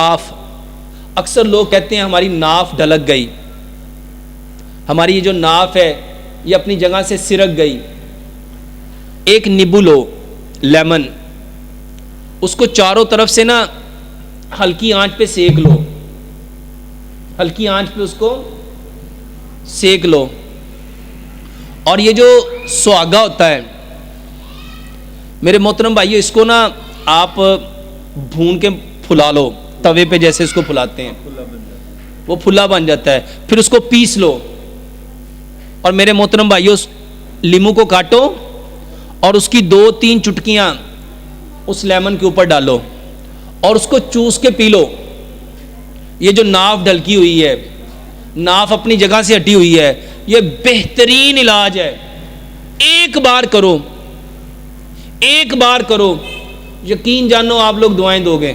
ناف، اکثر لوگ کہتے ہیں ہماری ناف ڈھلک گئی، ہماری یہ جو ناف ہے یہ اپنی جگہ سے سرک گئی۔ ایک نیبو لو، لیمن، اس کو چاروں طرف سے نا ہلکی آنچ پہ سیک لو، ہلکی آنچ پہ اس کو سیک لو، اور یہ جو سہاگا ہوتا ہے میرے محترم بھائیو، اس کو نا آپ بھون کے پھلا لو، توے پہ جیسے اس کو پھلاتے ہیں وہ پھلا بن جاتا ہے، پھر اس کو پیس لو، اور میرے محترم بھائیو لیمو کو کاٹو اور اس کی 2-3 چٹکیاں اس لیمن کے اوپر ڈالو اور اس کو چوس کے پی لو۔ یہ جو ناف ڈھلکی ہوئی ہے، ناف اپنی جگہ سے ہٹی ہوئی ہے، یہ بہترین علاج ہے۔ ایک بار کرو، ایک بار کرو، یقین جانو آپ لوگ دعائیں دو گے۔